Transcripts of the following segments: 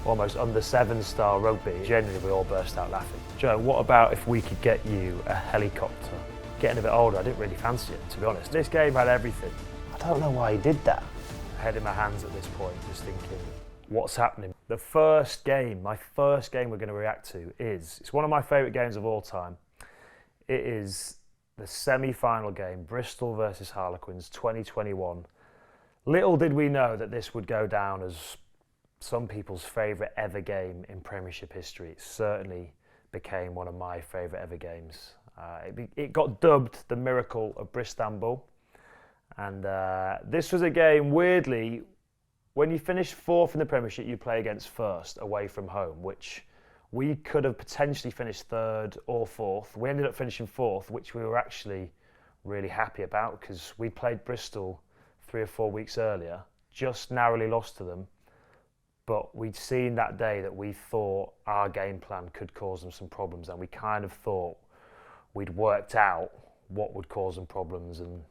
almost under 7 style rugby. Generally we all burst out laughing. Joe, what about if we could get you a helicopter? Getting a bit older, I didn't really fancy it, to be honest. This game had everything. I don't know why he did that. Head in my hands at this point, just thinking, what's happening? The first game, my first game we're going to react to it's one of my favourite games of all time. It is the semi-final game, Bristol versus Harlequins 2021. Little did we know that this would go down as some people's favourite ever game in Premiership history. It certainly became one of my favourite ever games. It got dubbed the Miracle of Bristol. And this was a game, weirdly, when you finish 4th in the Premiership, you play against 1st away from home, which we could have potentially finished 3rd or 4th. We ended up finishing 4th, which we were actually really happy about because we played Bristol 3 or 4 weeks earlier, just narrowly lost to them. But we'd seen that day that we thought our game plan could cause them some problems, and we kind of thought we'd worked out what would cause them problems, and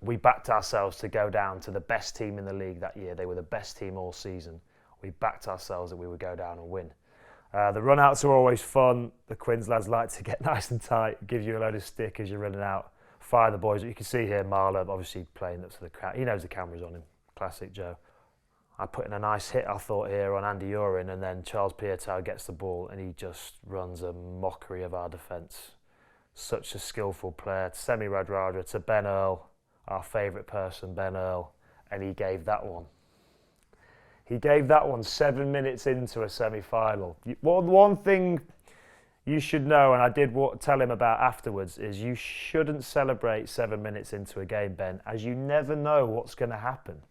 we backed ourselves to go down to the best team in the league that year. They were the best team all season. We backed ourselves that we would go down and win. The run-outs are always fun. The Quins lads like to get nice and tight, give you a load of stick as you're running out, fire the boys. You can see here Marla obviously playing up to the crowd. He knows the camera's on him. Classic Joe. I put in a nice hit, I thought, here on Andy Urin, and then Charles Piatow gets the ball and he just runs a mockery of our defence. Such a skillful player. Semi Radradra to Ben Earl, our favourite person, Ben Earl, and he gave that one. He gave that one 7 minutes into a semi-final. One thing you should know, and I did tell him about afterwards, is you shouldn't celebrate 7 minutes into a game, Ben, as you never know what's going to happen.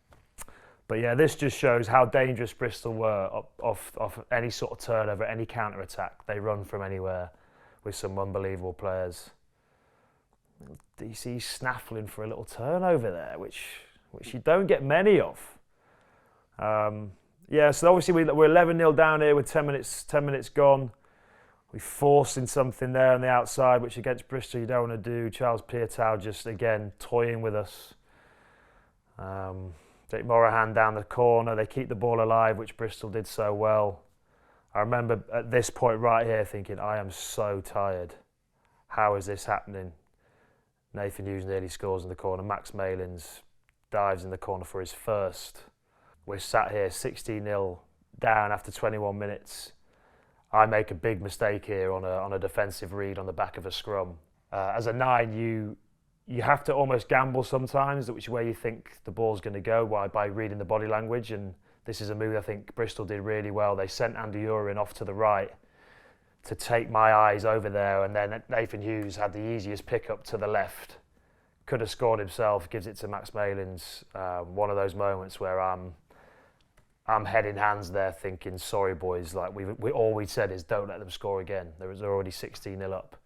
But yeah, this just shows how dangerous Bristol were off any sort of turnover, any counter-attack. They run from anywhere with some unbelievable players. You see snaffling for a little turnover there, which you don't get many of. Yeah, so obviously we're 11-0 down here with 10 minutes gone. We forcing something there on the outside, which against Bristol you don't want to do. Charles Piatow just again toying with us. Jake Morahan down the corner. They keep the ball alive, which Bristol did so well. I remember at this point right here thinking, I am so tired. How is this happening? Nathan Hughes nearly scores in the corner. Max Malins dives in the corner for his first. We're sat here 16-0 down after 21 minutes. I make a big mistake here on a defensive read on the back of a scrum. As a 9, you have to almost gamble sometimes which way you think the ball's going to go by reading the body language, and this is a move I think Bristol did really well. They sent Andy Urin off to the right to take my eyes over there, and then Nathan Hughes had the easiest pick-up to the left. Could have scored himself, gives it to Max Malins. One of those moments where I'm head in hands there thinking, sorry boys, like all we said is don't let them score again. They're already 16-0 up.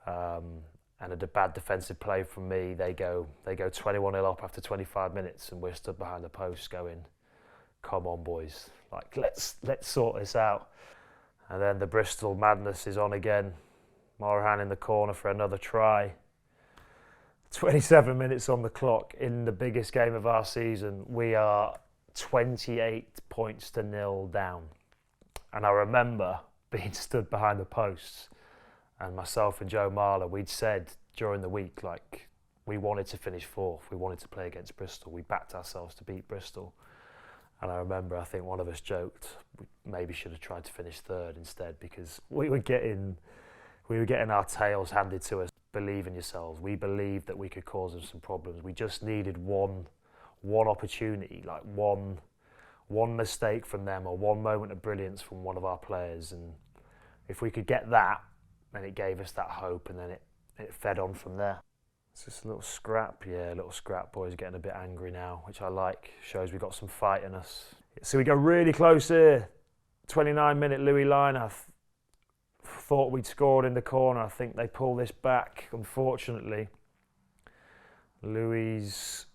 And a bad defensive play from me. They go 21-0 up after 25 minutes, and we're stood behind the post going, come on boys, like let's sort this out. And then the Bristol madness is on again. Morahan in the corner for another try. 27 minutes on the clock in the biggest game of our season. We are 28 points to 0 down. And I remember being stood behind the posts, and myself and Joe Marler, we'd said during the week, like, we wanted to finish 4th. We wanted to play against Bristol. We backed ourselves to beat Bristol. And I remember, I think one of us joked, we maybe should have tried to finish 3rd instead, because we were getting our tails handed to us. Believe in yourselves. We believed that we could cause them some problems. We just needed one opportunity, like one mistake from them or one moment of brilliance from one of our players. And if we could get that, then it gave us that hope, and then it fed on from there. It's just a little scrap, yeah, a little scrap. Boys getting a bit angry now, which I like. Shows we've got some fight in us. So we go really close here. 29-minute Louis Liner. Thought we'd scored in the corner. I think they pull this back, unfortunately. Louis'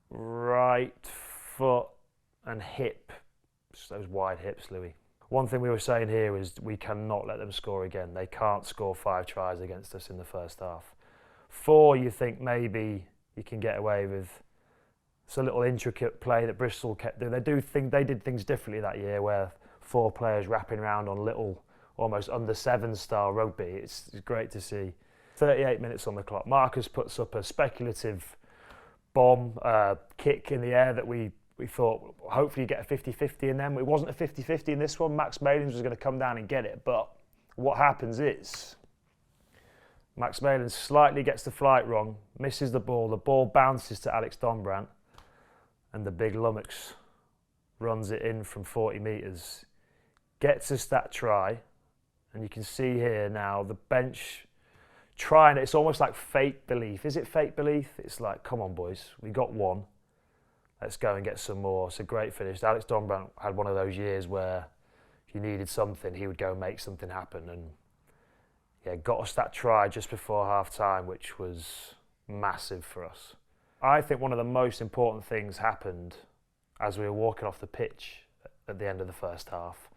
right foot and hip. Just those wide hips, Louis. One thing we were saying here is we cannot let them score again. They can't score 5 tries against us in the first half. 4, you think maybe you can get away with. It's a little intricate play that Bristol kept doing. They did things differently that year, where 4 players wrapping around on little, almost under 7 style rugby. It's great to see. 38 minutes on the clock. Marcus puts up a speculative bomb kick in the air that we thought hopefully get a 50-50 in them. It wasn't a 50-50 in this one. Max Malins was going to come down and get it, but what happens is Max Malins slightly gets the flight wrong, misses the ball bounces to Alex Dombrandt, and the big lummox runs it in from 40 metres, gets us that try, and you can see here now the bench trying, it's almost like fake belief. Is it fake belief? It's like, come on boys, we got one, let's go and get some more. It's a great finish. Alex Dombrandt had one of those years where if you needed something, he would go and make something happen, and yeah, got us that try just before half time, which was massive for us. I think one of the most important things happened as we were walking off the pitch at the end of the first half.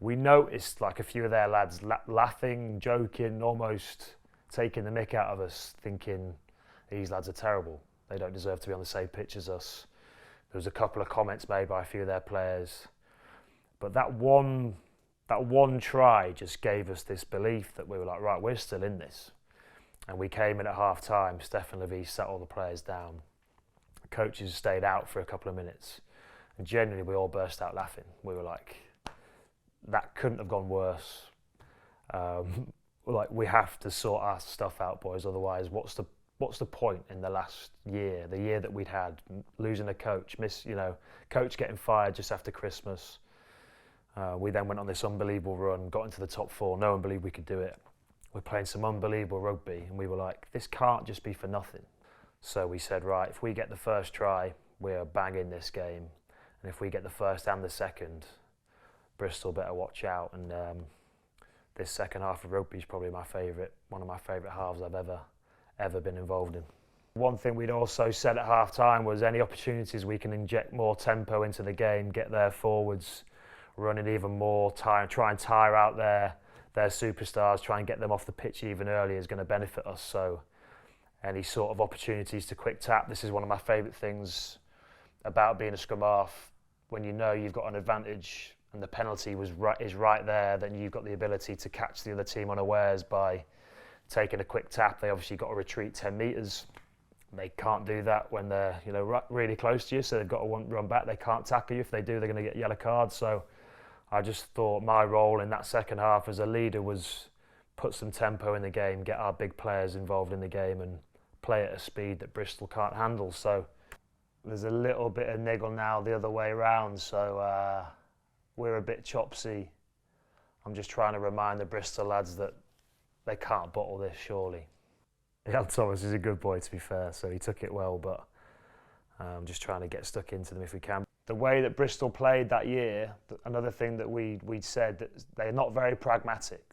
We noticed like a few of their lads laughing, joking, almost taking the mick out of us, thinking these lads are terrible. They don't deserve to be on the same pitch as us. There was a couple of comments made by a few of their players. But that one try just gave us this belief that we were like, right, we're still in this. And we came in at half time. Stefan Levy sat all the players down. The coaches stayed out for a couple of minutes. And generally, we all burst out laughing. We were like, that couldn't have gone worse. Like, we have to sort our stuff out, boys. Otherwise, what's the point in the last year, the year that we'd had, losing a coach, coach getting fired just after Christmas. We then went on this unbelievable run, got into the top 4. No one believed we could do it. We're playing some unbelievable rugby, and we were like, this can't just be for nothing. So we said, right, if we get the first try, we're banging this game. And if we get the first and the second, Bristol better watch out. And this second half of rugby is probably one of my favourite halves I've ever been involved in. One thing we'd also said at half time was any opportunities we can inject more tempo into the game, get their forwards running even more, try and tire out their superstars, try and get them off the pitch even earlier is going to benefit us. So any sort of opportunities to quick tap, this is one of my favourite things about being a scrum half. When you know you've got an advantage and the penalty is right there, then you've got the ability to catch the other team unawares by taking a quick tap. They obviously got to retreat 10 metres. They can't do that when they're really close to you, so they've got to run back. They can't tackle you. If they do, they're going to get yellow cards. So I just thought my role in that second half as a leader was put some tempo in the game, get our big players involved in the game and play at a speed that Bristol can't handle. So there's a little bit of niggle now the other way around, so we're a bit chopsy. I'm just trying to remind the Bristol lads that they can't bottle this, surely. Yeah, Thomas is a good boy, to be fair, so he took it well, but I'm just trying to get stuck into them if we can. The way that Bristol played that year, another thing that we'd said, that they're not very pragmatic.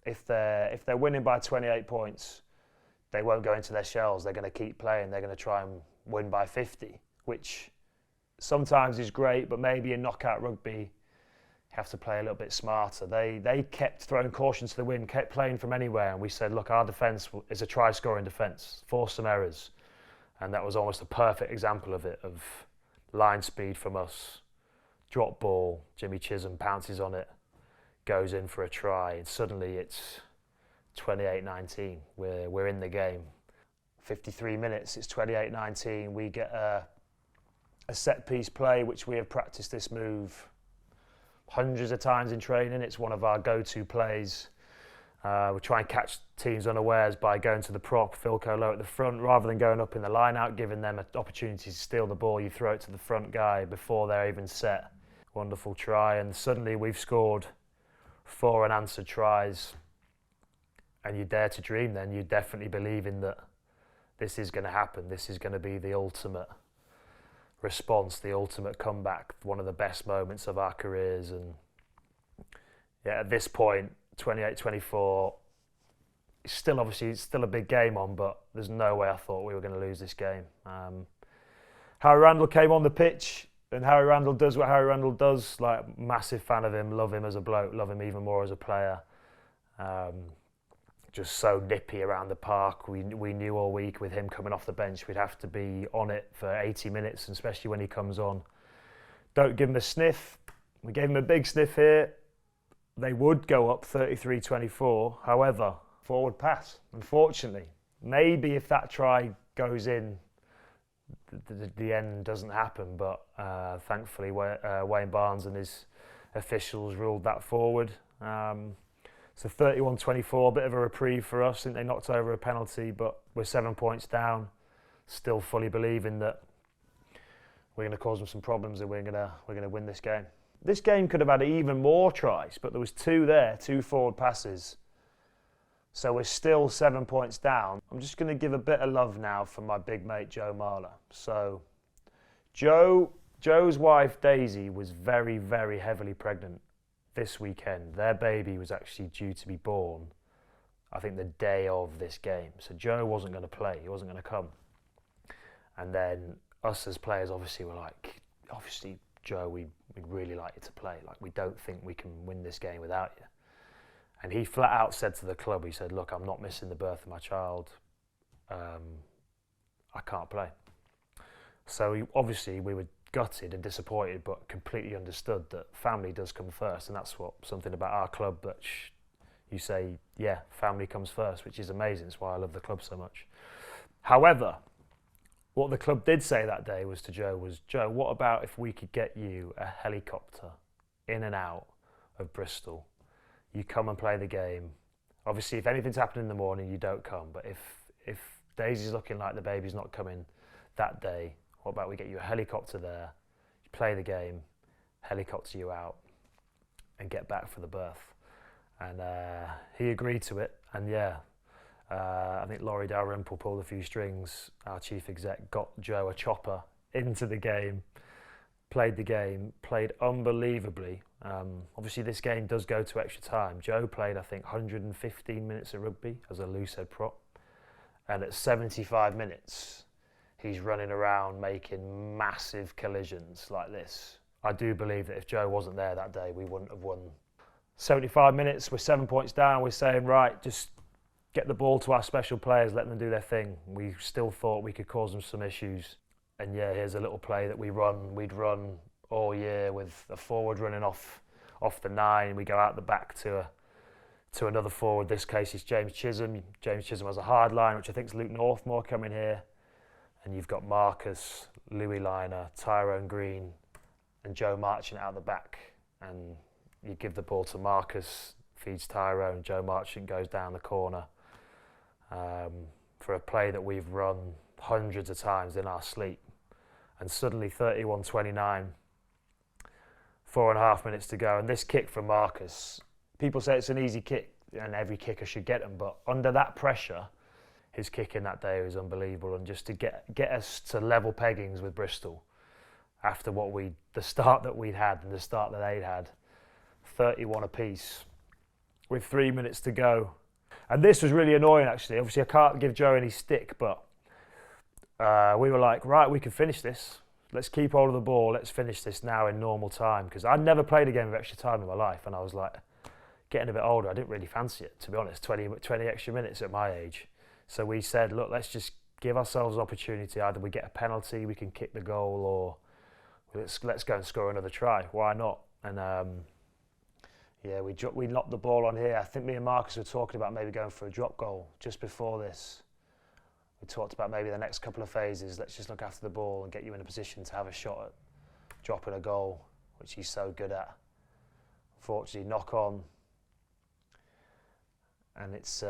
If they're winning by 28 points, they won't go into their shells. They're going to keep playing. They're going to try and win by 50, which sometimes is great, but maybe in knockout rugby, you have to play a little bit smarter. They kept throwing caution to the wind, kept playing from anywhere, and we said, look, our defence is a try-scoring defence, force some errors. And that was almost a perfect example of it, of line speed from us, drop ball, Jimmy Chisholm pounces on it, goes in for a try, and suddenly it's 28-19. We're in the game. 53 minutes, it's 28-19. We get a set piece play, which we have practiced this move hundreds of times in training. It's one of our go-to plays. We try and catch teams unawares by going to the prop, Philco low at the front, rather than going up in the line-out, giving them an opportunity to steal the ball. You throw it to the front guy before they're even set. Wonderful try, and suddenly we've scored 4 unanswered tries. And you dare to dream then, you definitely believe in that this is going to happen. This is going to be the ultimate response, the ultimate comeback, one of the best moments of our careers. And yeah, at this point, 28-24, it's still a big game on, but there's no way I thought we were going to lose this game. Harry Randall came on the pitch, and Harry Randall does what Harry Randall does. Like, massive fan of him, love him as a bloke, love him even more as a player. Just so nippy around the park. We knew all week with him coming off the bench, we'd have to be on it for 80 minutes, and especially when he comes on. Don't give him a sniff. We gave them a big sniff here. They would go up 33-24. However, forward pass, unfortunately. Maybe if that try goes in, the end doesn't happen, but thankfully Wayne Barnes and his officials ruled that forward. So 31-24, a bit of a reprieve for us. I think they knocked over a penalty, but we're 7 points down. Still fully believing that we're going to cause them some problems and we're going to win this game. This game could have had even more tries, but there was two there, two forward passes. So we're still 7 points down. I'm just going to give a bit of love now for my big mate Joe Marler. So Joe's wife Daisy was very, very heavily pregnant this weekend. Their baby was actually due to be born, I think, the day of this game. So Joe wasn't going to play. He wasn't going to come. And then us as players obviously were like, obviously, Joe, we'd really like you to play. Like, we don't think we can win this game without you. And he flat out said to the club, he said, look, I'm not missing the birth of my child. I can't play. So obviously we were gutted and disappointed, but completely understood that family does come first. And that's what something about our club that you say, yeah, family comes first, which is amazing. It's why I love the club so much. However, what the club did say that day was to Joe was, Joe, what about if we could get you a helicopter in and out of Bristol? You come and play the game. Obviously, if anything's happening in the morning, you don't come. But if Daisy's looking like the baby's not coming that day, what about we get you a helicopter there, you play the game, helicopter you out, and get back for the birth? And he agreed to it. And yeah, I think Laurie Dalrymple pulled a few strings. Our chief exec got Joe a chopper into the game, played the game, played unbelievably. Obviously, this game does go to extra time. Joe played, I think, 115 minutes of rugby as a loose head prop. And at 75 minutes, he's running around making massive collisions like this. I do believe that if Joe wasn't there that day, we wouldn't have won. 75 minutes, we're 7 points down. We're saying, right, just get the ball to our special players, let them do their thing. We still thought we could cause them some issues. And yeah, here's a little play that we'd run all year with a forward running off the 9. We go out the back to another forward. This case is James Chisholm. James Chisholm has a hard line, which I think is Luke Northmore coming here. And you've got Marcus, Louis Liner, Tyrone Green, and Joe Marchant out the back. And you give the ball to Marcus, feeds Tyrone, Joe Marchant goes down the corner for a play that we've run hundreds of times in our sleep. And suddenly 31-29, 4.5 minutes to go. And this kick from Marcus, people say it's an easy kick and every kicker should get them, but under that pressure, his kicking that day was unbelievable. And just to get us to level peggings with Bristol after the start that we'd had and the start that they'd had, 31 apiece with 3 minutes to go. And this was really annoying, actually. Obviously, I can't give Joe any stick, but we were like, right, we can finish this. Let's keep hold of the ball. Let's finish this now in normal time. Because I'd never played a game of extra time in my life. And I was like, getting a bit older, I didn't really fancy it, to be honest. 20 extra minutes at my age. So we said, look, let's just give ourselves opportunity. Either we get a penalty, we can kick the goal, or let's go and score another try. Why not? And yeah, we lopped the ball on here. I think me and Marcus were talking about maybe going for a drop goal just before this. We talked about maybe the next couple of phases, let's just look after the ball and get you in a position to have a shot at dropping a goal, which he's so good at. Unfortunately, knock on. And it's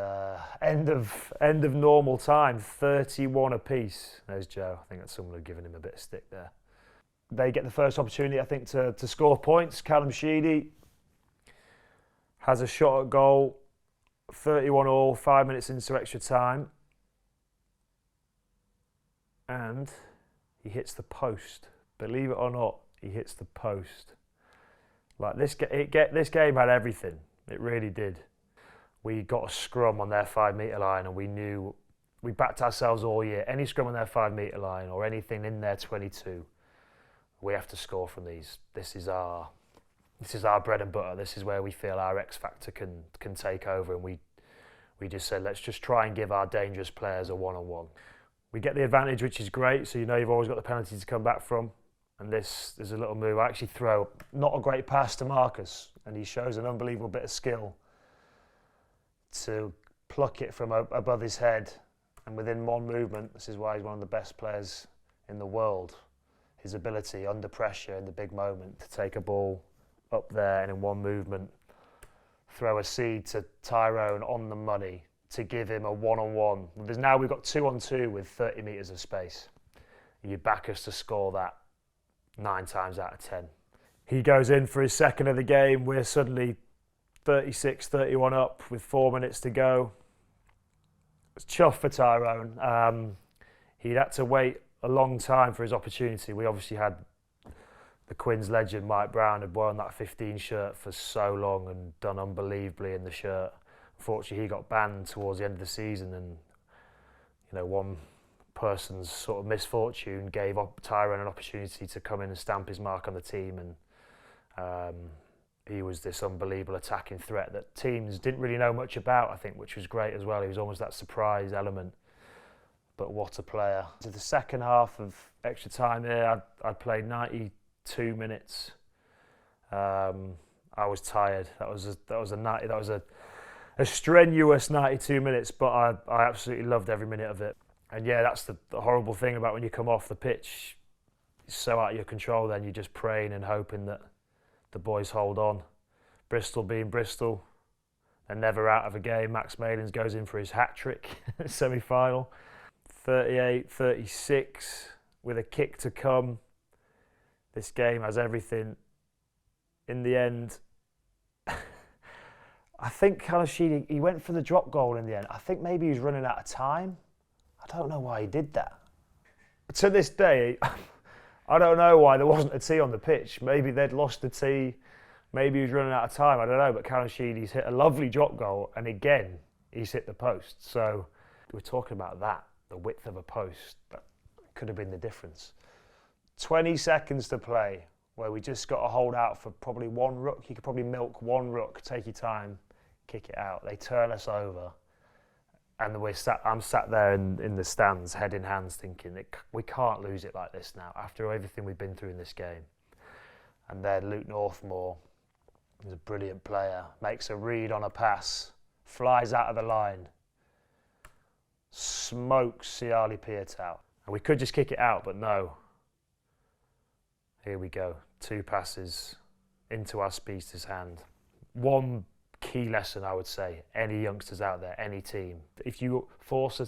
end of normal time, 31 apiece. There's Joe. I think that someone had given him a bit of stick there. They get the first opportunity, I think, to score points. Callum Sheedy has a shot at goal, 31 all, 5 minutes into extra time. And he hits the post. Believe it or not, he hits the post. Like this game had everything. It really did. We got a scrum on their 5 metre line, and we knew we backed ourselves all year. Any scrum on their 5 metre line or anything in their 22, we have to score from these. This is our bread and butter. This is where we feel our X factor can take over, and we just said, let's just try and give our dangerous players a one-on-one. We get the advantage, which is great. So you know you've always got the penalty to come back from. And there's a little move. I actually throw not a great pass to Marcus, and he shows an unbelievable bit of skill to pluck it from above his head. And within one movement, this is why he's one of the best players in the world. His ability under pressure in the big moment to take a ball up there and in one movement throw a seed to Tyrone on the money to give him a one-on-one. Now we've got 2-on-2 with 30 metres of space. You back us to score that 9 times out of 10. He goes in for his second of the game. We're suddenly 36-31 up with 4 minutes to go. It's chuffed for Tyrone. He'd had to wait a long time for his opportunity. We obviously had the Quins legend Mike Brown had worn that 15 shirt for so long and done unbelievably in the shirt. Unfortunately, he got banned towards the end of the season, and one person's sort of misfortune gave Tyrone an opportunity to come in and stamp his mark on the team, and he was this unbelievable attacking threat that teams didn't really know much about, I think, which was great as well. He was almost that surprise element. But what a player. To the second half of extra time here, I played 92 minutes. I was tired. That was a strenuous 92 minutes, but I absolutely loved every minute of it. And yeah, that's the horrible thing about when you come off the pitch. It's so out of your control then, you're just praying and hoping that the boys hold on. Bristol being Bristol, they're never out of a game. Max Malins goes in for his hat-trick semi-final. 38-36 with a kick to come. This game has everything. In the end, I think Kalashidi, he went for the drop goal in the end. I think maybe he was running out of time. I don't know why he did that. To this day, I don't know why there wasn't a tee on the pitch. Maybe they'd lost the tee. Maybe he was running out of time. I don't know. But Kalashidi's hit a lovely drop goal, and again, he's hit the post. So we're talking about that. The width of a post, that could have been the difference. 20 seconds to play, where we just got to hold out for probably one rook. You could probably milk one rook, take your time, kick it out. They turn us over, and I'm sat there in the stands, head in hands, thinking we can't lose it like this now, after everything we've been through in this game. And then Luke Northmore, who's a brilliant player, makes a read on a pass, flies out of the line, smokes Siali Piatau. And we could just kick it out, but no. Here we go. 2 passes into our speedster's hand. One key lesson, I would say, any youngsters out there, any team. If you force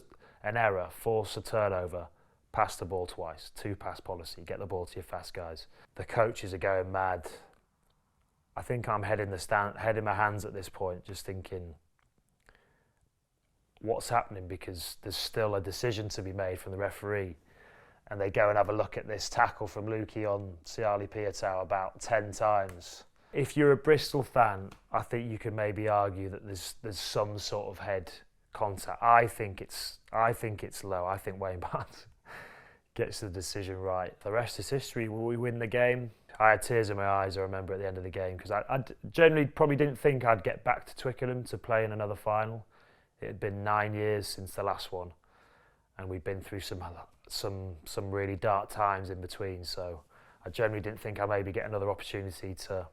an error, force a turnover, pass the ball twice. 2-pass policy. Get the ball to your fast guys. The coaches are going mad. I think I'm head in my hands at this point, just thinking, what's happening, because there's still a decision to be made from the referee, and they go and have a look at this tackle from Lukey on Siali Piatau about 10 times. If you're a Bristol fan, I think you could maybe argue that there's some sort of head contact. I think it's low. I think Wayne Barnes gets the decision right. The rest is history. Will we win the game? I had tears in my eyes, I remember, at the end of the game, because I generally probably didn't think I'd get back to Twickenham to play in another final. It had been 9 years since the last one, and we'd been through some really dark times in between. So I generally didn't think I'd maybe get another opportunity to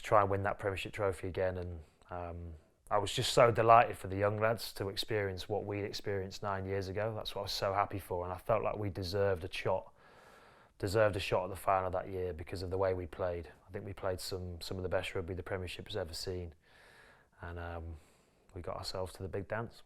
try and win that Premiership trophy again. And I was just so delighted for the young lads to experience what we experienced 9 years ago. That's what I was so happy for, and I felt like we deserved a shot at the final that year because of the way we played. I think we played some of the best rugby the Premiership has ever seen, and we got ourselves to the big dance.